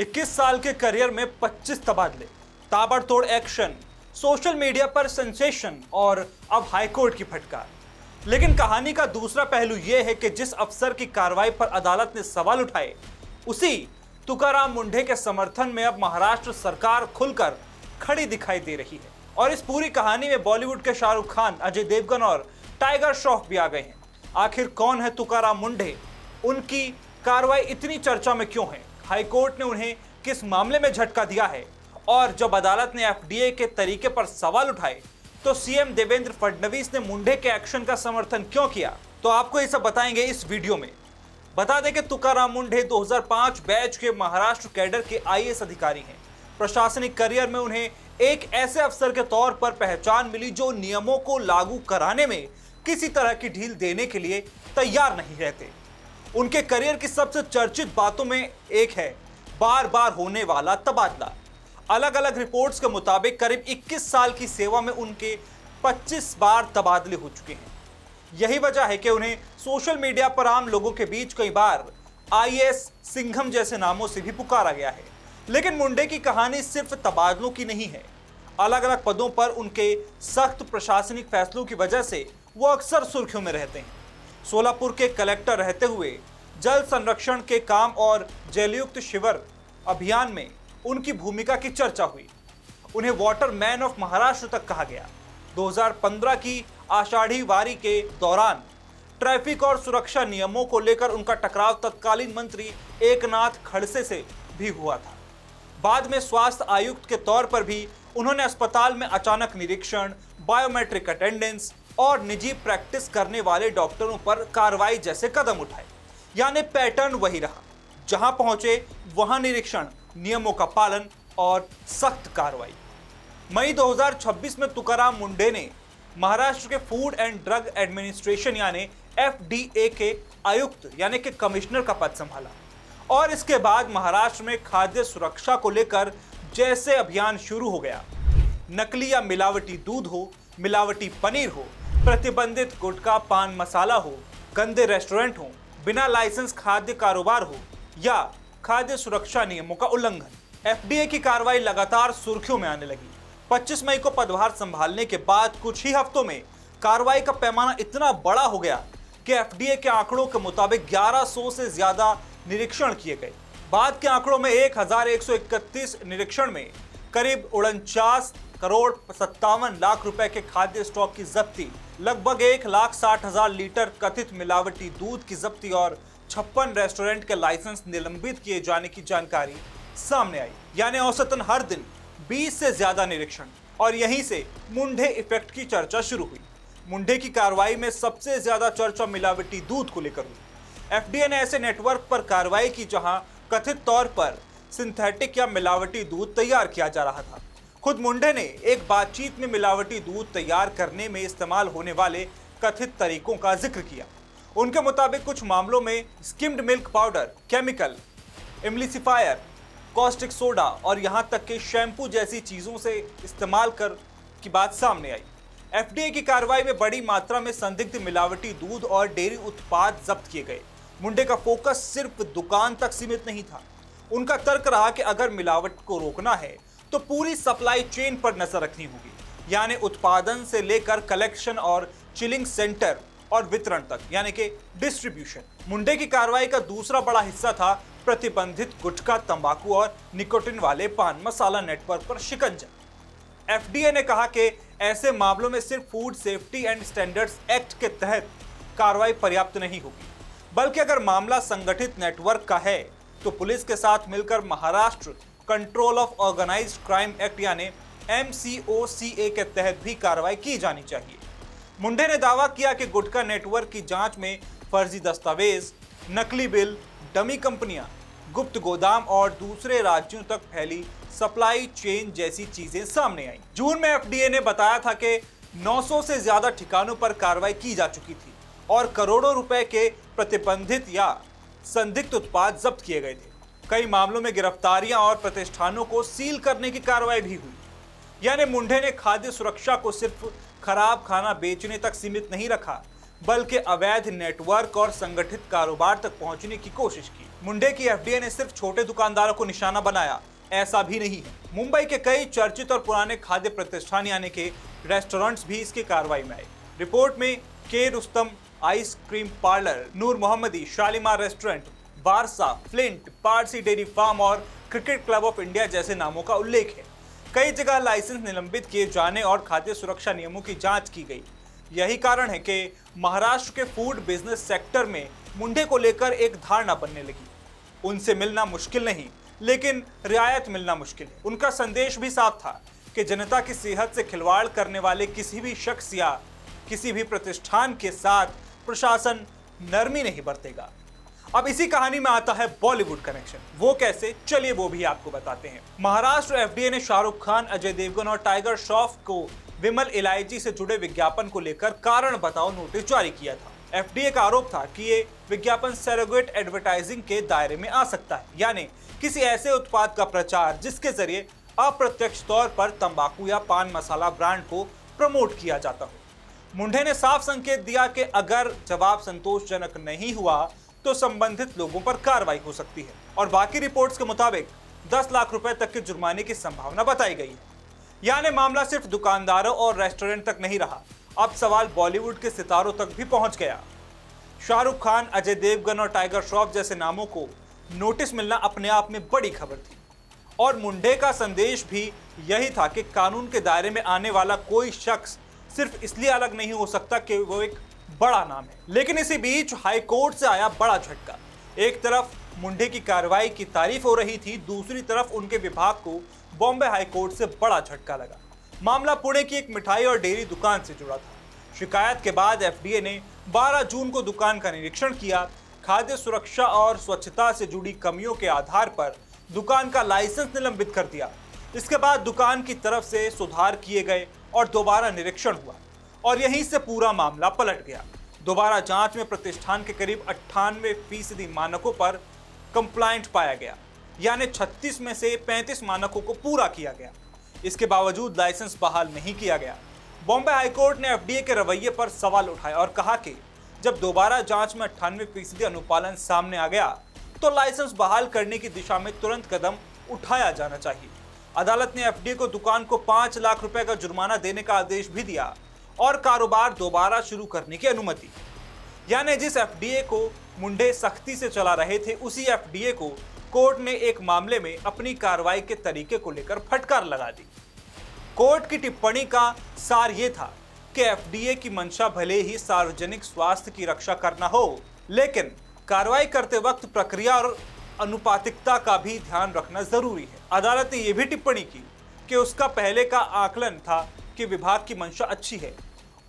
21 साल के करियर में 25 तबादले, ताबड़तोड़ एक्शन, सोशल मीडिया पर सेंसेशन और अब हाईकोर्ट की फटकार। लेकिन कहानी का दूसरा पहलू यह है कि जिस अफसर की कार्रवाई पर अदालत ने सवाल उठाए, उसी तुकाराम मुंढे के समर्थन में अब महाराष्ट्र सरकार खुलकर खड़ी दिखाई दे रही है। और इस पूरी कहानी में बॉलीवुड के शाहरुख खान, अजय देवगन और टाइगर श्रॉफ भी आ गए हैं। आखिर कौन है तुकाराम मुंढे? उनकी कार्रवाई इतनी चर्चा में क्यों है? हाईकोर्ट ने उन्हें किस मामले में झटका दिया है? और जब अदालत ने एफडीए के तरीके पर सवाल उठाए तो सीएम देवेंद्र फडणवीस ने मुंढे के एक्शन का समर्थन क्यों किया? तो आपको ये सब बताएंगे इस वीडियो में। बता दें कि तुकाराम मुंढे 2005 बैच के महाराष्ट्र कैडर के आईएएस अधिकारी हैं। प्रशासनिक करियर में उन्हें एक ऐसे अफसर के तौर पर पहचान मिली जो नियमों को लागू कराने में किसी तरह की ढील देने के लिए तैयार नहीं रहते। उनके करियर की सबसे चर्चित बातों में एक है बार बार होने वाला तबादला। अलग अलग रिपोर्ट्स के मुताबिक करीब 21 साल की सेवा में उनके 25 बार तबादले हो चुके हैं। यही वजह है कि उन्हें सोशल मीडिया पर आम लोगों के बीच कई बार आईएएस सिंघम जैसे नामों से भी पुकारा गया है। लेकिन मुंढे की कहानी सिर्फ तबादलों की नहीं है। अलग अलग पदों पर उनके सख्त प्रशासनिक फैसलों की वजह से वो अक्सर सुर्खियों में रहते हैं। सोलापुर के कलेक्टर रहते हुए जल संरक्षण के काम और जलयुक्त शिविर अभियान में उनकी भूमिका की चर्चा हुई। उन्हें वाटर मैन ऑफ महाराष्ट्र तक कहा गया। 2015 की आषाढ़ी वारी के दौरान ट्रैफिक और सुरक्षा नियमों को लेकर उनका टकराव तत्कालीन मंत्री एकनाथ खड़से से भी हुआ था। बाद में स्वास्थ्य आयुक्त के तौर पर भी उन्होंने अस्पताल में अचानक निरीक्षण, बायोमेट्रिक अटेंडेंस और निजी प्रैक्टिस करने वाले डॉक्टरों पर कार्रवाई जैसे कदम उठाए। यानी पैटर्न वही रहा, जहां पहुंचे वहां निरीक्षण, नियमों का पालन और सख्त कार्रवाई। मई 2026 में तुकाराम मुंढे ने महाराष्ट्र के फूड एंड ड्रग एडमिनिस्ट्रेशन यानी एफडीए के आयुक्त यानी कि कमिश्नर का पद संभाला। और इसके बाद महाराष्ट्र में खाद्य सुरक्षा को लेकर जैसे अभियान शुरू हो गया, नकली या मिलावटी दूध हो, मिलावटी पनीर हो, प्रतिबंधित गुटखा पान मसाला हो, गंदे रेस्टोरेंट हो, बिना लाइसेंस खाद्य कारोबार हो या खाद्य सुरक्षा नियमों का उल्लंघन, एफडीए की कार्रवाई लगातार सुर्खियों में आने लगी। 25 मई को पदभार संभालने के बाद कुछ ही हफ्तों में कार्रवाई का पैमाना इतना बड़ा हो गया कि एफडीए के आंकड़ों के मुताबिक 1100 से ज्यादा निरीक्षण किए गए। बाद के आंकड़ों में 1131 निरीक्षण में करीब 49 करोड़ 57 लाख रुपए के खाद्य स्टॉक की जब्ती, लगभग 1,60,000 लीटर कथित मिलावटी दूध की जब्ती और 56 रेस्टोरेंट के लाइसेंस निलंबित किए जाने की जानकारी सामने आई। यानी औसतन हर दिन 20 से ज्यादा निरीक्षण। और यहीं से मुंढे इफेक्ट की चर्चा शुरू हुई। मुंढे की कार्रवाई में सबसे ज्यादा चर्चा मिलावटी दूध को लेकर हुई। एफडीए ने ऐसे नेटवर्क पर कार्रवाई की जहां कथित तौर पर सिंथेटिक या मिलावटी दूध तैयार किया जा रहा था। खुद मुंढे ने एक बातचीत में मिलावटी दूध तैयार करने में इस्तेमाल होने वाले कथित तरीकों का जिक्र किया। उनके मुताबिक कुछ मामलों में skimmed milk powder, chemical, emulsifier, caustic soda और यहां तक कि शैम्पू जैसी चीजों से इस्तेमाल कर की बात सामने आई। एफडीए की कार्रवाई में बड़ी मात्रा में संदिग्ध मिलावटी दूध और डेयरी उत्पाद जब्त किए गए। मुंढे का फोकस सिर्फ दुकान तक सीमित नहीं था। उनका तर्क रहा कि अगर मिलावट को रोकना है तो पूरी सप्लाई चेन पर नजर रखनी होगी, यानी उत्पादन से लेकर कलेक्शन और चिलिंग सेंटर और वितरण तक, यानी कि डिस्ट्रीब्यूशन। मुंढे की कार्रवाई का दूसरा बड़ा हिस्सा था प्रतिबंधित गुटखा, तंबाकू और निकोटिन वाले पान मसाला नेटवर्क पर शिकंजा। एफडीए ने कहा कि ऐसे मामलों में सिर्फ food safety and standards act के तहत कार्रवाई पर्याप्त नहीं होगी, बल्कि अगर मामला संगठित नेटवर्क का है तो पुलिस के साथ मिलकर Maharashtra control of organized crime act यानी MCOCA के तहत भी कार्रवाई की जानी चाहिए। मुंढे ने दावा किया कि गुटखा नेटवर्क की जांच में फर्जी दस्तावेज, नकली बिल, डमी कंपनियां, गुप्त गोदाम और दूसरे राज्यों तक फैली सप्लाई चेन जैसी चीजें सामने आई। जून में एफडीए ने बताया था कि 900 से ज्यादा ठिकानों पर कार्रवाई की जा चुकी थी और करोड़ों रुपए के प्रतिबंधित या संदिग्ध उत्पाद जब्त किए गए थे। कई मामलों में गिरफ्तारियां और प्रतिष्ठानों को सील करने की कार्रवाई भी हुई। यानी मुंढे ने खाद्य सुरक्षा को सिर्फ खराब खाना बेचने तक सीमित नहीं रखा, बल्कि अवैध नेटवर्क और संगठित कारोबार तक पहुंचने की कोशिश की। मुंडे की एफडीए ने सिर्फ छोटे दुकानदारों को निशाना बनाया, ऐसा भी नहीं है। मुंबई के कई चर्चित और पुराने खाद्य प्रतिष्ठान यानी कि रेस्टोरेंट्स भी इसकी कार्रवाई में आए। रिपोर्ट में के Rustam ice cream parlour, Noor Mohammadi, Shalimar restaurant, Barsa, Flint, Parsi dairy farm और क्रिकेट क्लब ऑफ इंडिया जैसे नामों का उल्लेख है। कई जगह लाइसेंस निलंबित किए जाने और खाद्य सुरक्षा नियमों की जांच की गई। यही कारण है कि महाराष्ट्र के फूड बिजनेस सेक्टर में मुंडे को लेकर एक धारणा बनने लगी। उनसे मिलना मुश्किल नहीं, लेकिन रियायत मिलना मुश्किल है। उनका संदेश भी साफ था कि जनता की सेहत से खिलवाड़ करने वाले किसी भी शख्स या किसी भी प्रतिष्ठान के साथ प्रशासन नरमी नहीं बरतेगा। अब इसी कहानी में आता है बॉलीवुड कनेक्शन। वो कैसे, चलिए वो भी आपको बताते हैं। महाराष्ट्र एफडीए ने शाहरुख खान, अजय देवगन और टाइगर श्रॉफ को विमल इलायची से जुड़े विज्ञापन को लेकर कारण बताओ नोटिस जारी किया था। एफडीए का आरोप था कि ये विज्ञापन सरोगेट एडवर्टाइजिंग के दायरे में आ सकता है, यानी किसी ऐसे उत्पाद का प्रचार जिसके जरिए अप्रत्यक्ष तौर पर तंबाकू या पान मसाला ब्रांड को प्रमोट किया जाता हो। मुंडे ने साफ संकेत दिया कि अगर जवाब संतोषजनक नहीं हुआ तो संबंधित लोगों पर कार्रवाई हो सकती है और बाकी रिपोर्ट्स के मुताबिक 10 लाख रुपए तक के जुर्माने की संभावना बताई गई है। यानी मामला सिर्फ दुकानदारों और रेस्टोरेंट तक नहीं रहा, अब सवाल बॉलीवुड के सितारों तक भी पहुंच गया। शाहरुख खान, अजय देवगन और टाइगर श्रॉफ जैसे नामों को नोटिस मिलना अपने आप में बड़ी खबर थी और मुंडे का संदेश भी यही था कि कानून के दायरे में आने वाला कोई शख्स सिर्फ इसलिए अलग नहीं हो सकता कि वो एक बड़ा नाम है। लेकिन इसी बीच हाई कोर्ट से आया बड़ा झटका। एक तरफ मुंडे की कार्रवाई की तारीफ हो रही थी, दूसरी तरफ उनके विभाग को बॉम्बे हाई कोर्ट से बड़ा झटका लगा। मामला पुणे की एक मिठाई और डेयरी दुकान से जुड़ा था। शिकायत के बाद एफडीए ने 12 जून को दुकान का निरीक्षण किया। खाद्य सुरक्षा और स्वच्छता से जुड़ी कमियों के आधार पर दुकान का लाइसेंस निलंबित कर दिया। इसके बाद दुकान की तरफ से सुधार किए गए और दोबारा निरीक्षण हुआ और यहीं से पूरा मामला पलट गया। दोबारा जांच में प्रतिष्ठान के करीब 98% मानकों पर कंप्लायंट पाया गया, यानी 36 में से 35 मानकों को पूरा किया गया। इसके बावजूद लाइसेंस बहाल नहीं किया गया। बॉम्बे हाईकोर्ट ने एफडीए के रवैये पर सवाल उठाए और कहा कि जब दोबारा जांच में 98% अनुपालन सामने आ गया तो लाइसेंस बहाल करने की दिशा में तुरंत कदम उठाया जाना चाहिए। अदालत ने एफडीए को दुकान को 5 लाख रुपए का जुर्माना देने का आदेश भी दिया और कारोबार दोबारा शुरू करने की अनुमति। यानी जिस एफडीए को मुंडे सख्ती से चला रहे थे, उसी एफडीए को कोर्ट ने एक मामले में अपनी कार्रवाई के तरीके को लेकर फटकार लगा दी। कोर्ट की टिप्पणी का सार ये था कि एफडीए की मंशा भले ही सार्वजनिक स्वास्थ्य की रक्षा करना हो, लेकिन कार्रवाई करते वक्त प्रक्रिया और अनुपातिकता का भी ध्यान रखना जरूरी है। अदालत ने यह भी टिप्पणी की कि उसका पहले का आकलन था कि विभाग की मंशा अच्छी है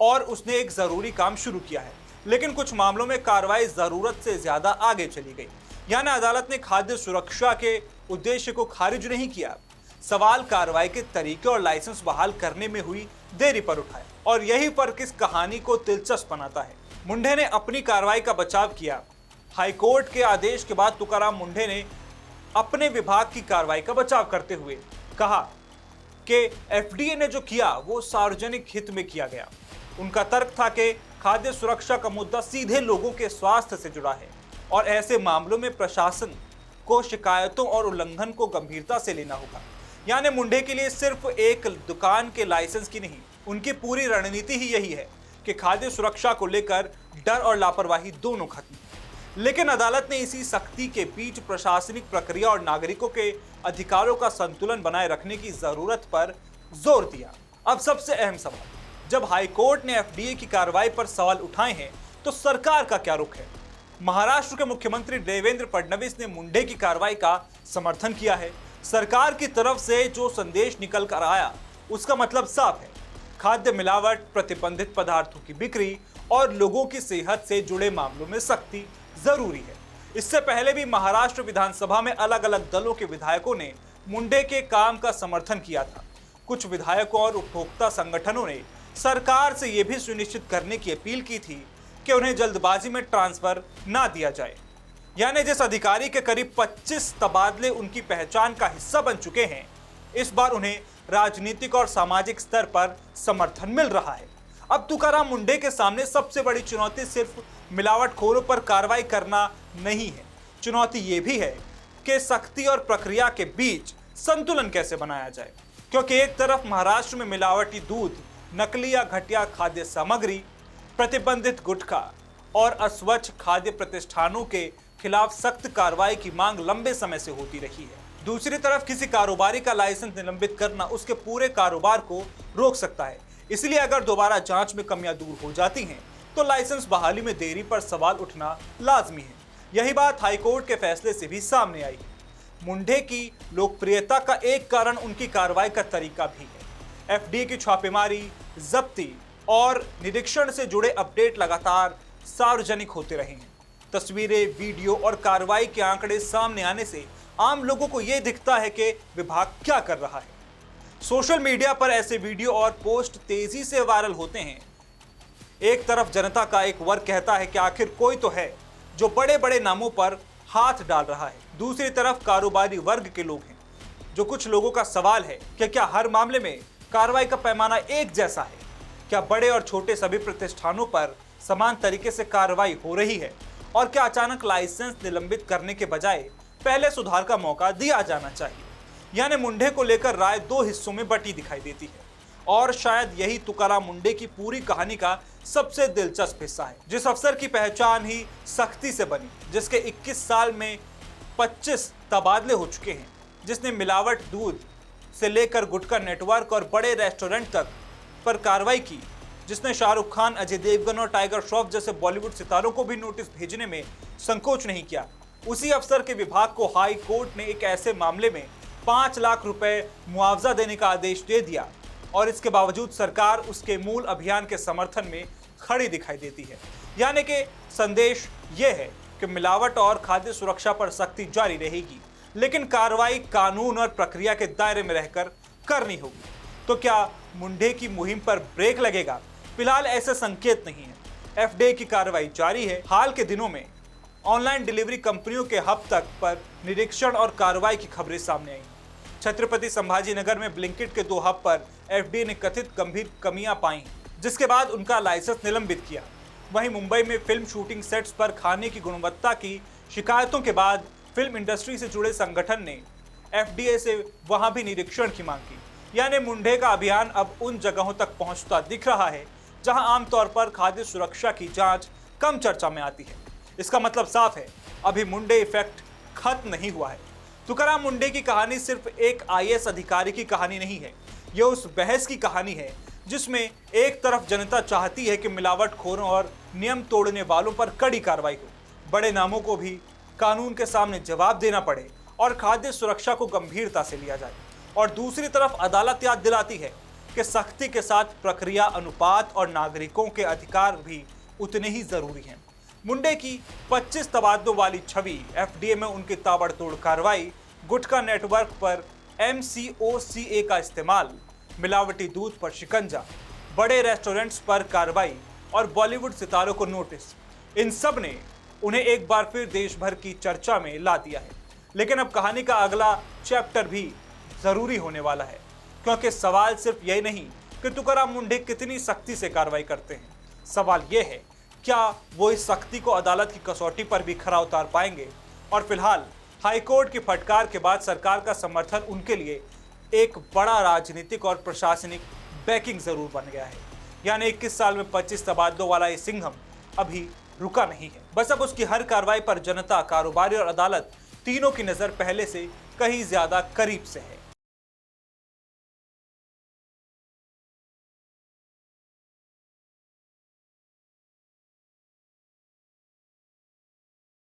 और उसने एक जरूरी काम शुरू किया है, लेकिन कुछ मामलों में कार्रवाई जरूरत से ज्यादा आगे चली गई। यानी अदालत ने खाद्य सुरक्षा के उद्देश्य को खारिज नहीं किया, सवाल कार्रवाई के तरीके और लाइसेंस बहाल करने में हुई देरी पर उठाया और यही फर्क इस कहानी को दिलचस्प बनाता है। मुंडे ने अपनी कार्रवाई का बचाव किया। हाईकोर्ट के आदेश के बाद तुकाराम मुंडे ने अपने विभाग की कार्रवाई का बचाव करते हुए कहा कि एफडीए ने जो किया वो सार्वजनिक हित में किया गया। उनका तर्क था कि खाद्य सुरक्षा का मुद्दा सीधे लोगों के स्वास्थ्य से जुड़ा है और ऐसे मामलों में प्रशासन को शिकायतों और उल्लंघन को गंभीरता से लेना होगा। यानी मुंडे के लिए सिर्फ एक दुकान के लाइसेंस की नहीं, उनकी पूरी रणनीति ही यही है कि खाद्य सुरक्षा को लेकर डर और लापरवाही दोनों खत्म। लेकिन अदालत ने इसी सख्ती के बीच प्रशासनिक प्रक्रिया और नागरिकों के अधिकारों का संतुलन बनाए रखने की जरूरत पर जोर दिया। अब सबसे अहम सवाल, जब हाईकोर्ट ने एफडीए की कार्रवाई पर सवाल उठाए हैं तो सरकार का क्या रुख है? महाराष्ट्र के मुख्यमंत्री देवेंद्र फडणवीस ने मुंडे की कार्रवाई का समर्थन किया है। सरकार की तरफ से जो संदेश निकल कर आया उसका मतलब साफ है, खाद्य मिलावट, प्रतिबंधित पदार्थों की बिक्री और लोगों की सेहत से जुड़े मामलों में सख्ती जरूरी है। इससे पहले भी महाराष्ट्र विधानसभा में अलग अलग दलों के विधायकों ने मुंडे के काम का समर्थन किया था। कुछ विधायकों और उपभोक्ता संगठनों ने सरकार से यह भी सुनिश्चित करने की अपील की थी कि उन्हें जल्दबाजी में ट्रांसफर ना दिया जाए। यानी जिस अधिकारी के करीब 25 तबादले उनकी पहचान का हिस्सा बन चुके हैं, इस बार उन्हें राजनीतिक और सामाजिक स्तर पर समर्थन मिल रहा है। अब तुकाराम मुंडे के सामने सबसे बड़ी चुनौती सिर्फ मिलावटखोरों पर कार्रवाई करना नहीं है, चुनौती ये भी है कि सख्ती और प्रक्रिया के बीच संतुलन कैसे बनाया जाए, क्योंकि एक तरफ महाराष्ट्र में मिलावटी दूध, नकली या घटिया खाद्य सामग्री, प्रतिबंधित गुटखा और अस्वच्छ खाद्य प्रतिष्ठानों के खिलाफ सख्त कार्रवाई की मांग लंबे समय से होती रही है। दूसरी तरफ किसी कारोबारी का लाइसेंस निलंबित करना उसके पूरे कारोबार को रोक सकता है। इसलिए अगर दोबारा जांच में कमियां दूर हो जाती हैं तो लाइसेंस बहाली में देरी पर सवाल उठना लाजमी है। यही बात हाईकोर्ट के फैसले से भी सामने आई है। मुंढे की लोकप्रियता का एक कारण उनकी कार्रवाई का तरीका भी है। एफडीए की छापेमारी, जब्ती और निरीक्षण से जुड़े अपडेट लगातार सार्वजनिक होते रहे हैं। तस्वीरें, वीडियो और कार्रवाई के आंकड़े सामने आने से आम लोगों को यह दिखता है कि विभाग क्या कर रहा है। सोशल मीडिया पर ऐसे वीडियो और पोस्ट तेजी से वायरल होते हैं। एक तरफ जनता का एक वर्ग कहता है कि आखिर कोई तो है जो बड़े बड़े नामों पर हाथ डाल रहा है। दूसरी तरफ कारोबारी वर्ग के लोग हैं। जो कुछ लोगों का सवाल है कि क्या हर मामले में कार्रवाई का पैमाना एक जैसा है? क्या बड़े और छोटे सभी प्रतिष्ठानों पर समान तरीके से कार्रवाई हो रही है? और क्या अचानक लाइसेंस निलंबित करने के बजाय पहले सुधार का मौका दिया जाना चाहिए? यानी मुंढे को लेकर राय दो हिस्सों में बटी दिखाई देती है और शायद यही तुकाराम मुंढे की पूरी कहानी का सबसे दिलचस्प हिस्सा है। जिस अफसर की पहचान ही सख्ती से बनी, जिसके 21 साल में 25 तबादले हो चुके हैं, जिसने मिलावट दूध से लेकर गुटखा नेटवर्क और बड़े रेस्टोरेंट तक पर कार्रवाई की, जिसने शाहरुख खान, अजय देवगन और टाइगर श्रॉफ जैसे बॉलीवुड सितारों को भी नोटिस भेजने में संकोच नहीं किया, उसी अफसर के विभाग को हाई कोर्ट ने एक ऐसे मामले में 5 लाख रुपए मुआवजा देने का आदेश दे दिया और इसके बावजूद सरकार उसके मूल अभियान के समर्थन में खड़ी दिखाई देती है। यानी कि संदेश यह है कि मिलावट और खाद्य सुरक्षा पर सख्ती जारी रहेगी, लेकिन कार्रवाई कानून और प्रक्रिया के दायरे में रहकर करनी होगी। तो क्या मुंढे की मुहिम पर ब्रेक लगेगा? फिलहाल ऐसे संकेत नहीं है। एफडीए की कार्रवाई जारी है। हाल के दिनों में ऑनलाइन डिलीवरी कंपनियों के हब तक पर निरीक्षण और कार्रवाई की खबरें सामने आई। छत्रपति संभाजी नगर में ब्लिंकिट के 2 हब पर एफडीए ने कथित गंभीर कमियां पाई, जिसके बाद उनका लाइसेंस निलंबित किया। वहीं मुंबई में फिल्म शूटिंग सेट्स पर खाने की गुणवत्ता की शिकायतों के बाद फिल्म इंडस्ट्री से जुड़े संगठन ने एफडीए से वहां भी निरीक्षण की मांग की। यानी मुंढे का अभियान अब उन जगहों तक पहुंचता दिख रहा है जहां आमतौर पर खाद्य सुरक्षा की जांच कम चर्चा में आती है। इसका मतलब साफ है, अभी मुंढे इफेक्ट खत्म नहीं हुआ है। तुकाराम मुंढे की कहानी सिर्फ एक आईएएस अधिकारी की कहानी नहीं है, यह उस बहस की कहानी है जिसमें एक तरफ जनता चाहती है कि मिलावटखोरों और नियम तोड़ने वालों पर कड़ी कार्रवाई हो, बड़े नामों को भी कानून के सामने जवाब देना पड़े और खाद्य सुरक्षा को गंभीरता से लिया जाए, और दूसरी तरफ अदालत याद दिलाती है कि सख्ती के साथ प्रक्रिया, अनुपात और नागरिकों के अधिकार भी उतने ही जरूरी हैं। मुंडे की 25 तबादलों वाली छवि, एफडीए में उनकी ताबड़तोड़ कार्रवाई, गुटखा नेटवर्क पर MCOCA का इस्तेमाल, मिलावटी दूध पर शिकंजा, बड़े रेस्टोरेंट्स पर कार्रवाई और बॉलीवुड सितारों को नोटिस, इन सब ने उन्हें एक बार फिर देश भर की चर्चा में ला दिया है। लेकिन अब कहानी का अगला चैप्टर भी जरूरी होने वाला है, क्योंकि सवाल सिर्फ यही नहीं कि तुकाराम मुंढे कितनी सख्ती से कार्रवाई करते हैं। सवाल यह है, क्या वो इस सख्ती को अदालत की कसौटी पर भी खरा उतार पाएंगे? और फिलहाल हाईकोर्ट की फटकार के बाद सरकार का समर्थन उनके लिए एक बड़ा राजनीतिक और प्रशासनिक बैकिंग जरूर बन गया है। यानी 21 साल में 25 तबादलों वाला ये सिंघम अभी रुका नहीं है। बस अब उसकी हर कार्रवाई पर जनता, कारोबारी और अदालत तीनों की नजर पहले से कहीं ज्यादा करीब से है।